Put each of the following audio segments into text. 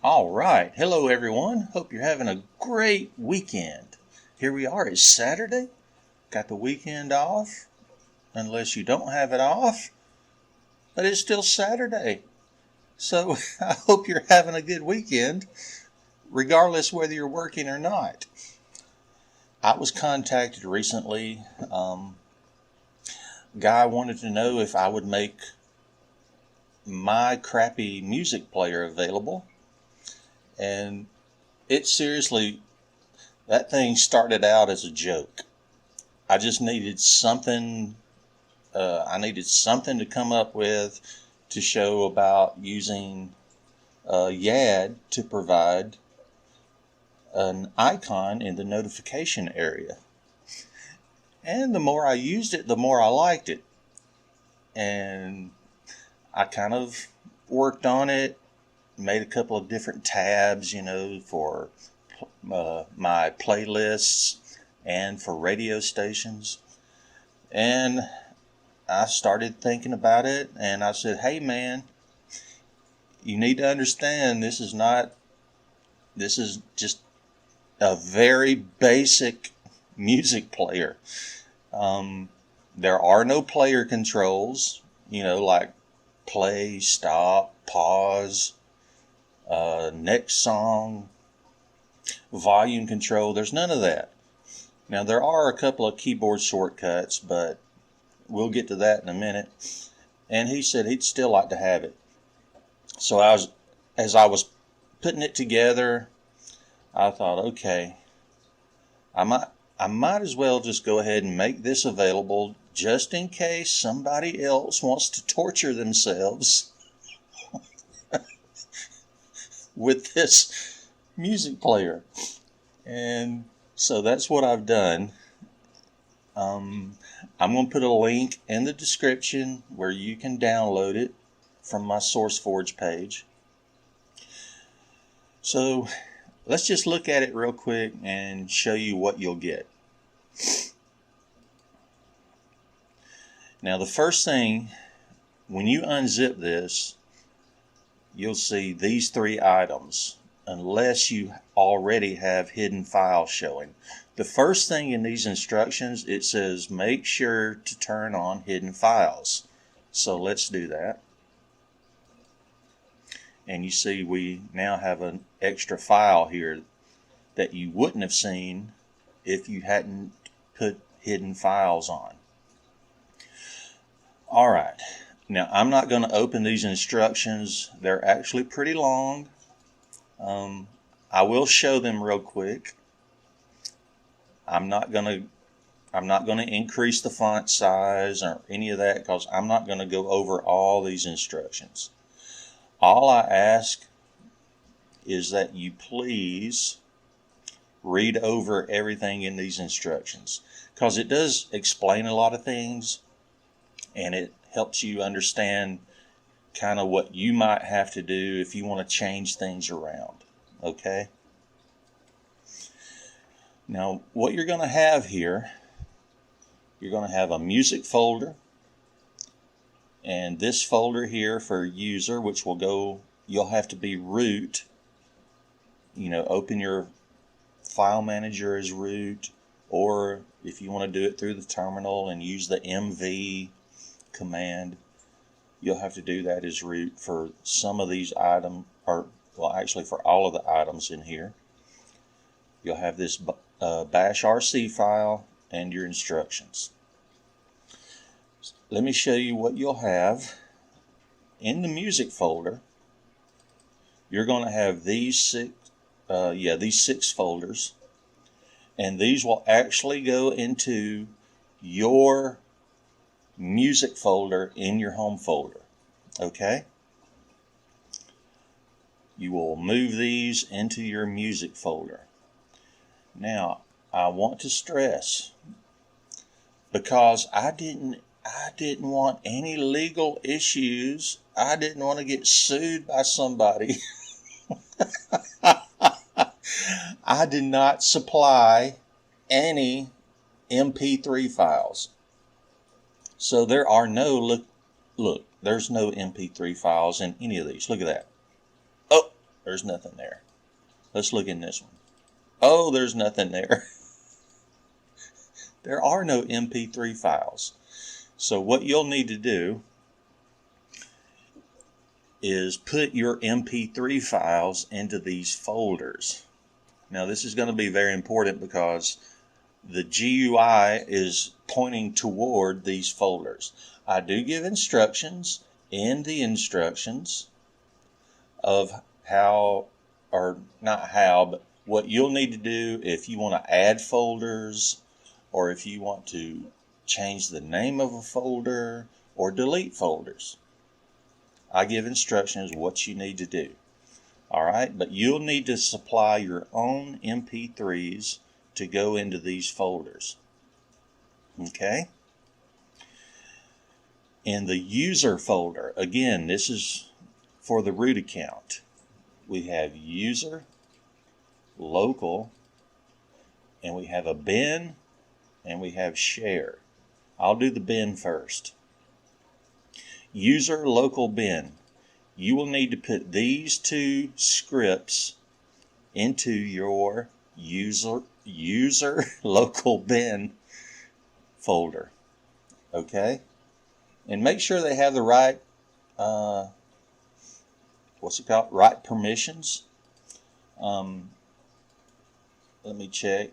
All right. Hello, everyone. Hope you're having a great weekend. Here we are. It's Saturday. Got the weekend off, unless you don't have it off, but it's still Saturday. So I hope you're having a good weekend, regardless whether you're working or not. I was contacted recently. Guy wanted to know if I would make my crappy music player available. And it seriously, that thing started out as a joke. I just needed something, to come up with to show about using YAD to provide an icon in the notification area. And the more I used it, the more I liked it. And I kind of worked on it, made a couple of different tabs, for my playlists and for radio stations. And I started thinking about it, and I said, hey man, you need to understand this is just a very basic music player. There are no player controls, like play, stop, pause, next song, volume control. There's none of that. Now, there are a couple of keyboard shortcuts, but we'll get to that in a minute. And he said he'd still like to have it. So as I was putting it together, I thought, okay, I might as well just go ahead and make this available just in case somebody else wants to torture themselves with this music player. And so that's what I've done. I'm going to put a link in the description where you can download it from my SourceForge page. So let's just look at it real quick and show you what you'll get. Now, the first thing, when you unzip this, you'll see these three items, unless you already have hidden files showing. The first thing in these instructions, it says make sure to turn on hidden files. So let's do that. And you see we now have an extra file here that you wouldn't have seen if you hadn't put hidden files on. All right. Now, I'm not going to open these instructions. They're actually pretty long. I will show them real quick. I'm not going to increase the font size or any of that, because I'm not going to go over all these instructions. All I ask is that you please read over everything in these instructions, because it does explain a lot of things, and it helps you understand kind of what you might have to do if you want to change things around. Okay? Now, what you're going to have here, you're going to have a music folder, and this folder here for user, which will go, you'll have to be root. Open your file manager as root, or if you want to do it through the terminal and use the MV command, you'll have to do that as root for some of these items, or well, actually for all of the items in here. You'll have this bash RC file and your instructions. Let me show you what you'll have in the music folder. You're going to have these six folders, and these will actually go into your music folder in your home folder. Okay? You will move these into your music folder. Now, I want to stress, because I didn't want any legal issues. I didn't want to get sued by somebody. I did not supply any MP3 files. So there are no, look, there's no MP3 files in any of these. Look at that. Oh, There's nothing there. Let's look in this one. Oh, there's nothing there. There are no MP3 files. So what you'll need to do is put your MP3 files into these folders. Now this is going to be very important because the GUI is pointing toward these folders. I do give instructions in the instructions of how, or not how, but what you'll need to do if you want to add folders, or if you want to change the name of a folder or delete folders. I give instructions what you need to do. Alright, but you'll need to supply your own MP3s to go into these folders. Okay? In the user folder, again, this is for the root account. We have user, local, and we have a bin, and we have share. I'll do the bin first. User local bin. You will need to put these two scripts into your user local bin folder. Okay? And make sure they have the right right permissions. Let me check.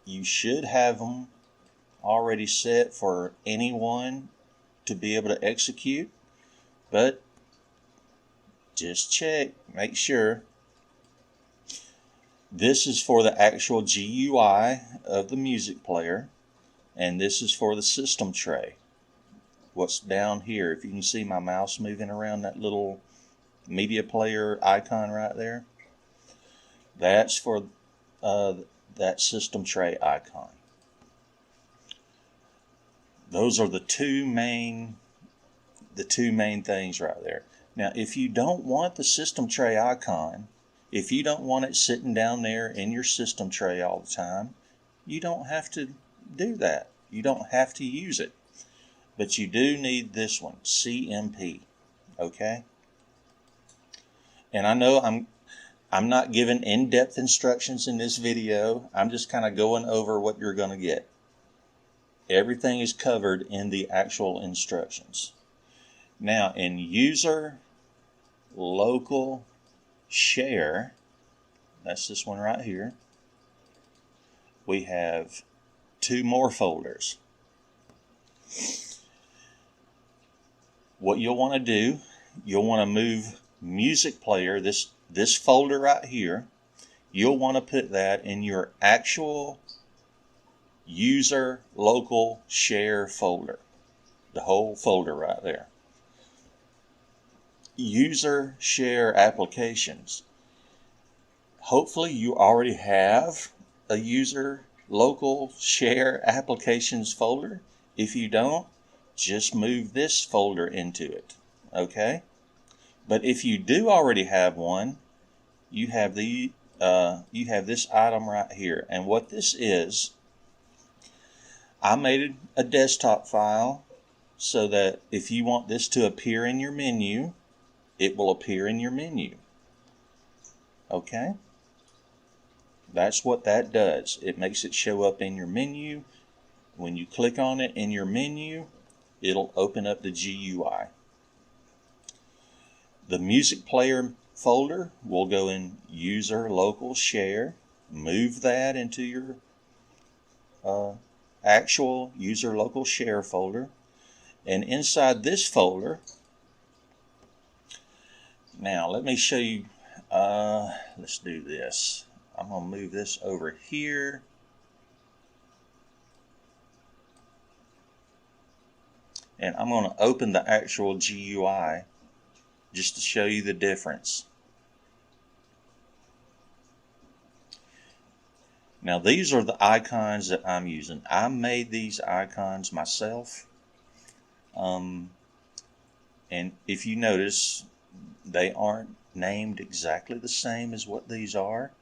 You should have them already set for anyone to be able to execute, but just check, make sure. This is for the actual GUI of the music player, and this is for the system tray. What's down here, if you can see my mouse moving around that little media player icon right there, that's for that system tray icon. Those are the two main things right there. Now, if you don't want the system tray icon, if you don't want it sitting down there in your system tray all the time, you don't have to do that. You don't have to use it. But you do need this one, CMP. Okay? And I know I'm not giving in-depth instructions in this video. I'm just kind of going over what you're going to get. Everything is covered in the actual instructions. Now, in user local share, that's this one right here, we have two more folders. What you'll want to do, you'll want to move music player, this folder right here, you'll want to put that in your actual user local share folder, the whole folder right there. User share applications. Hopefully you already have a user local share applications folder. If you don't, just move this folder into it. Okay? But if you do already have one, you have this item right here. And what this is, I made a desktop file so that if you want this to appear in your menu, it will appear in your menu. Okay? That's what that does. It makes it show up in your menu. When you click on it in your menu, it'll open up the GUI. The music player folder will go in user local share. Move that into your actual user local share folder. And inside this folder, now let me show you, let's do this. I'm going to move this over here. And I'm going to open the actual GUI just to show you the difference. Now these are the icons that I'm using. I made these icons myself. And if you notice, they aren't named exactly the same as what these are.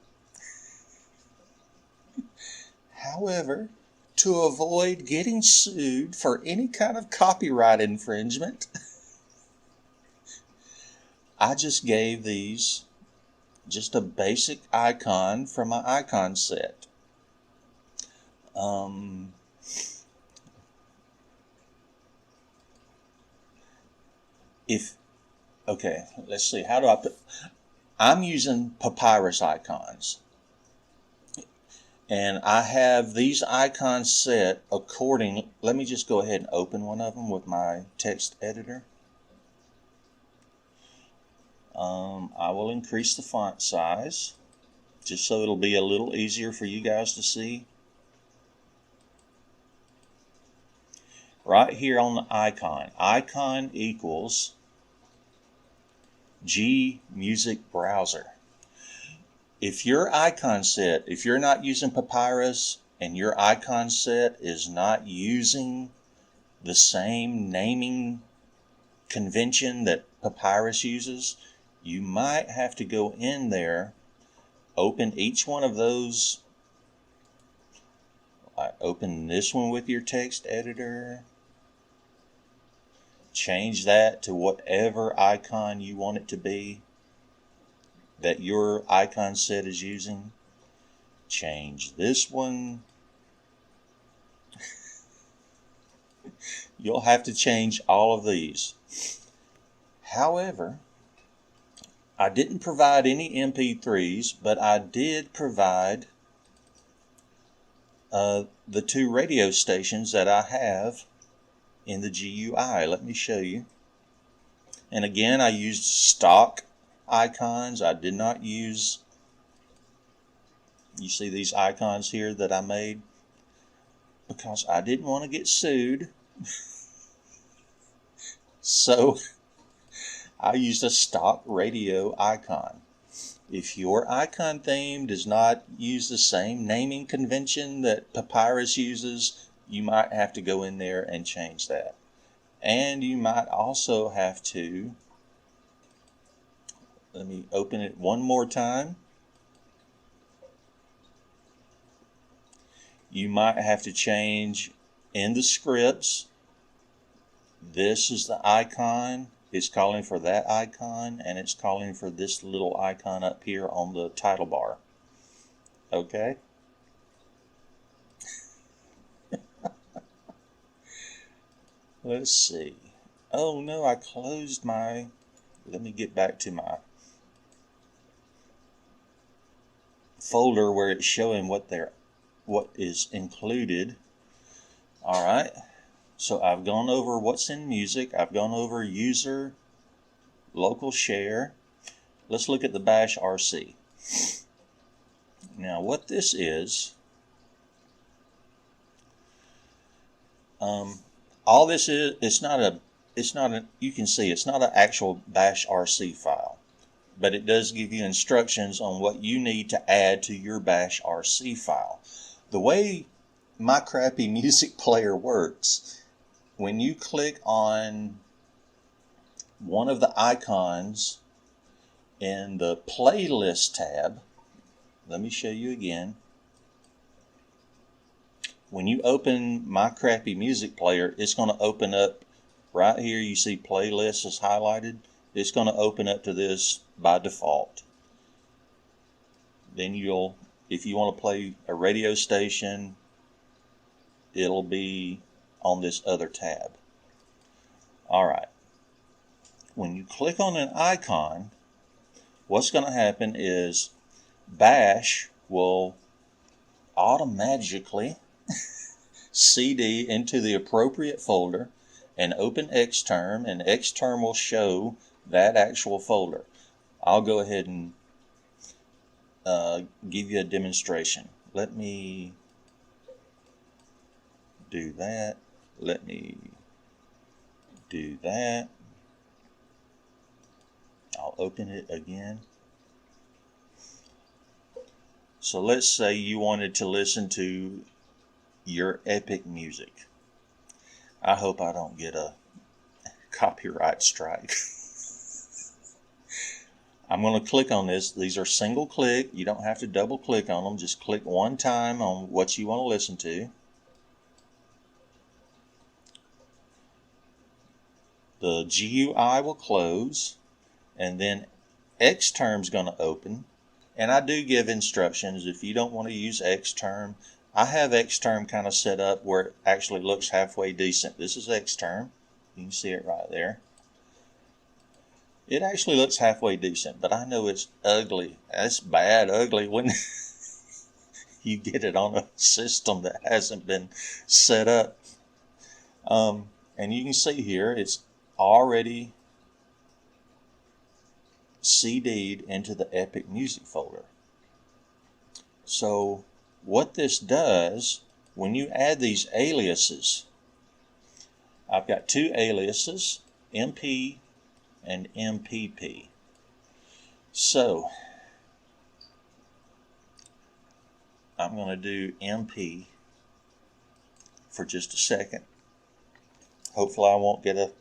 However, to avoid getting sued for any kind of copyright infringement, I just gave these just a basic icon from my icon set. Okay, let's see, how do I put, I'm using papyrus icons. And I have these icons set according, let me just go ahead and open one of them with my text editor. I will increase the font size just so it'll be a little easier for you guys to see. Right here on the icon equals G Music Browser. If your icon set, if you're not using Papyrus and your icon set is not using the same naming convention that Papyrus uses, you might have to go in there, open each one of those. Open this one with your text editor, change that to whatever icon you want it to be that your icon set is using. Change this one. You'll have to change all of these. However, I didn't provide any MP3s, but I did provide the 2 radio stations that I have in the GUI. Let me show you. And again, I used stock icons. I did not use, you see these icons here that I made, because I didn't want to get sued. So I used a stock radio icon. If your icon theme does not use the same naming convention that Papyrus uses, you might have to go in there and change that. And you might also have to, let me open it one more time. You might have to change in the scripts. This is the icon. It's calling for that icon, and it's calling for this little icon up here on the title bar. Okay? Let's see. Oh no, I closed my, let me get back to my folder where it's showing what is included. Alright, so I've gone over what's in music. I've gone over user, local share. Let's look at the bash RC. Now what this is, all this is, you can see it's not an actual bash RC file, but it does give you instructions on what you need to add to your bash RC file. The way my crappy music player works, when you click on one of the icons in the playlist tab, let me show you again. When you open my crappy music player, it's going to open up right here. You see playlist is highlighted. It's going to open up to this by default. Then if you want to play a radio station, it'll be on this other tab. Alright. When you click on an icon, what's going to happen is bash will automatically CD into the appropriate folder and open Xterm, and Xterm will show that actual folder. I'll go ahead and give you a demonstration. Let me do that. Let me do that. I'll open it again. So let's say you wanted to listen to your epic music. I hope I don't get a copyright strike. I'm going to click on this. These are single click. You don't have to double click on them. Just click one time on what you want to listen to. The GUI will close, and then Xterm is going to open, And I do give instructions if you don't want to use Xterm. I have Xterm kind of set up where it actually looks halfway decent. This is Xterm. You can see it right there. It actually looks halfway decent, but I know it's ugly. It's bad ugly when you get it on a system that hasn't been set up. And you can see here it's already CD'd into the Epic Music folder. So what this does, when you add these aliases, I've got two aliases, MP and MPP. So I'm going to do MP for just a second. Hopefully I won't get a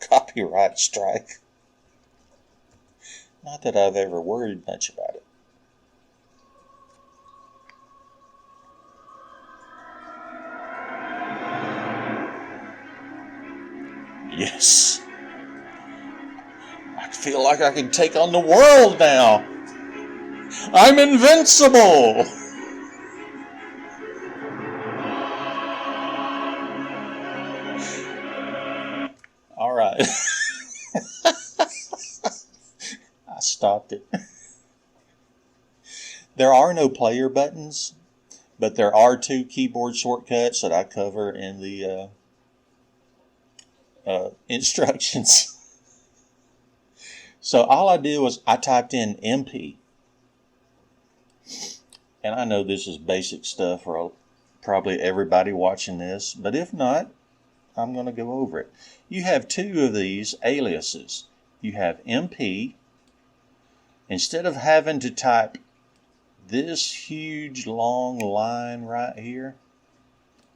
copyright strike. Not that I've ever worried much about it. Yes. I feel like I can take on the world now. I'm invincible. All right. I stopped it. There are no player buttons, but there are two keyboard shortcuts that I cover in the instructions. So all I did was I typed in MP. And I know this is basic stuff for probably everybody watching this, but if not, I'm going to go over it. You have two of these aliases. You have MP. Instead of having to type this huge long line right here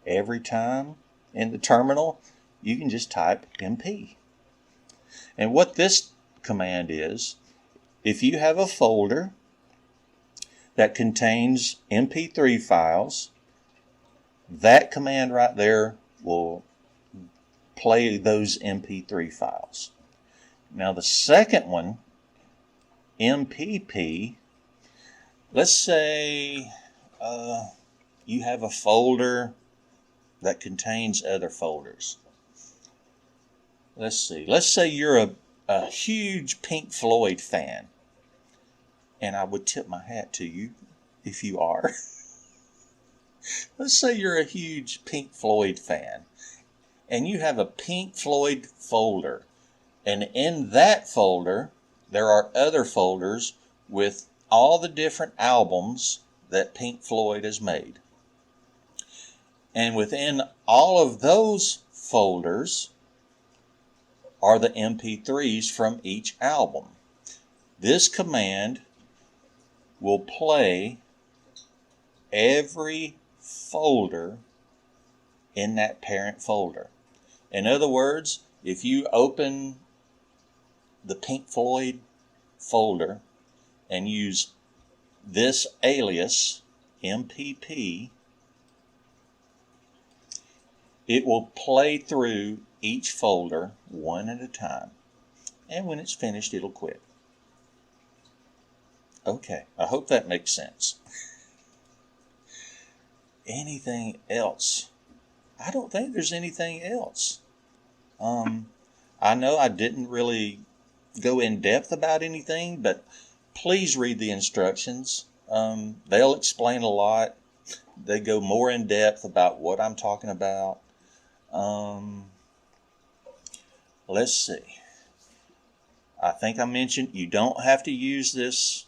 every time in the terminal, you can just type MP. And what this command is, if you have a folder that contains MP3 files, that command right there will play those MP3 files. Now the second one, MPP, let's say you have a folder that contains other folders. Let's see. Let's say you're a huge Pink Floyd fan. And I would tip my hat to you if you are. Let's say you're a huge Pink Floyd fan. And you have a Pink Floyd folder. And in that folder, there are other folders with all the different albums that Pink Floyd has made. And within all of those folders are the MP3s from each album. This command will play every folder in that parent folder. In other words, if you open the Pink Floyd folder and use this alias, MPP, it will play through each folder one at a time. And when it's finished, it'll quit. Okay, I hope that makes sense. Anything else? I don't think there's anything else. I know I didn't really go in depth about anything, but please read the instructions. They'll explain a lot. They go more in depth about what I'm talking about. Let's see. I think I mentioned you don't have to use this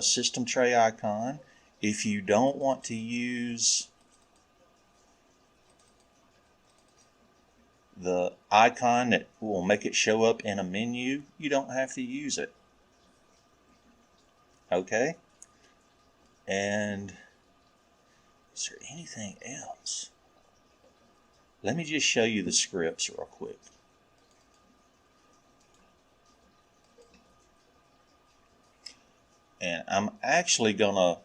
system tray icon. If you don't want to use the icon that will make it show up in a menu, you don't have to use it. Okay? And is there anything else? Let me just show you the scripts real quick. And I'm actually going to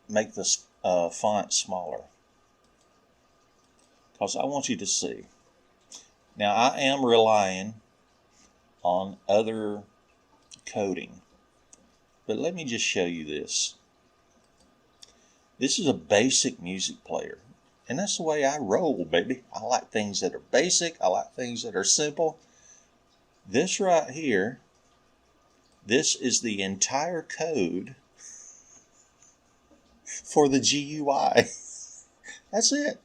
make this font smaller because I want you to see. Now I am relying on other coding. But let me just show you this. This is a basic music player. And that's the way I roll, baby. I like things that are basic. I like things that are simple. This right here, this is the entire code for the GUI. That's it.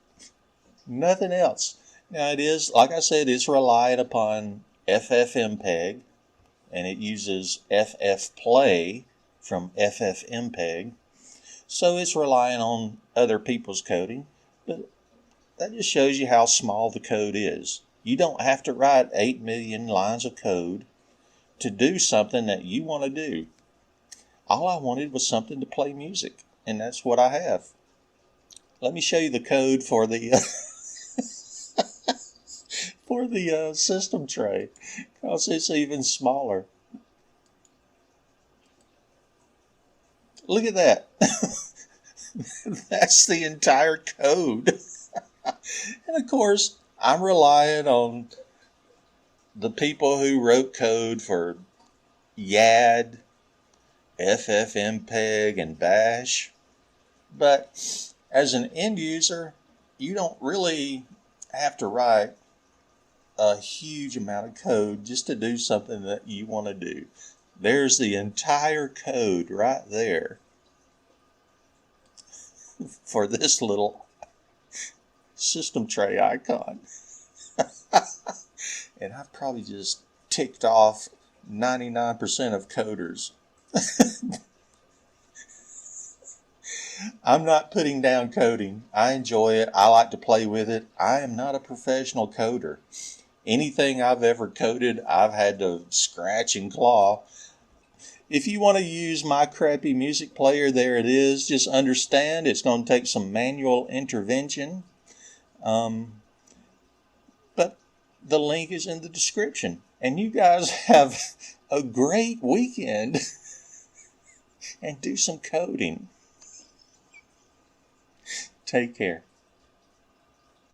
Nothing else. Now it is, like I said, it's reliant upon FFmpeg, and it uses ffplay from FFmpeg. So it's relying on other people's coding, but that just shows you how small the code is. You don't have to write 8 million lines of code to do something that you want to do. All I wanted was something to play music, and that's what I have. Let me show you the code for the for the system tray, because it's even smaller. Look at that. That's the entire code. And of course, I'm relying on the people who wrote code for YAD, FFmpeg, and Bash. But as an end user, you don't really have to write a huge amount of code just to do something that you want to do. There's the entire code right there for this little system tray icon. And I've probably just ticked off 99% of coders. I'm not putting down coding. I enjoy it. I like to play with it. I am not a professional coder. Anything I've ever coded, I've had to scratch and claw. If you want to use my crappy music player, there it is. Just understand it's going to take some manual intervention. But the link is in the description. And you guys have a great weekend and do some coding. Take care.